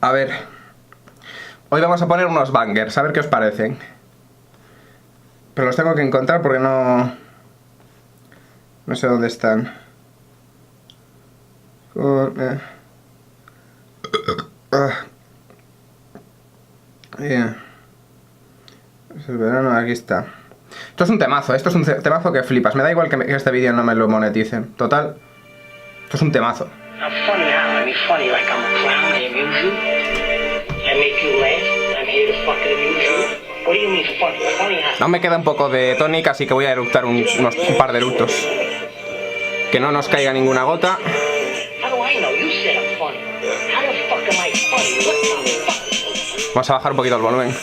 A ver. Hoy vamos a poner unos bangers, a ver qué os parecen. Pero los tengo que encontrar porque no sé dónde están. Es el verano, aquí está. Esto es un temazo, esto es un temazo que flipas. Me da igual que este vídeo no me lo moneticen. Total, esto es un temazo. Aún me queda un poco de tónica, así que voy a eructar un par de eructos. Que no nos caiga ninguna gota. Vamos a bajar un poquito el volumen.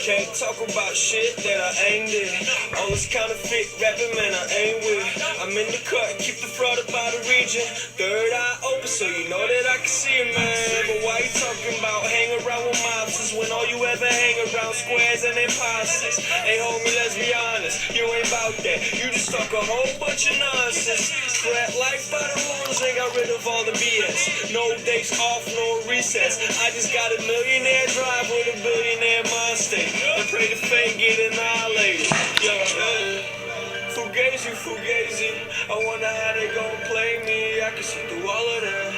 Can't talk about shit that I ain't in. All this counterfeit rapping, man, I ain't with. I'm in the cut, keep the fraud about the region. Third eye open, so you know that I can see it, man. But why you talking about hang around with mobsters when all you ever hang around squares and imposters? Hey, homie, let's be honest, you ain't about that. You just talk a whole bunch of nonsense. Flat life by the rules, ain't got rid of all the BS. No days off, no recess. I just got a millionaire drive with a billionaire mind state. And pray the fate get annihilated. Fugazi, fugazi. I wonder how they gon' play me. I can see through all of that.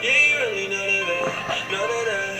Yeah, you really none of that. None of that.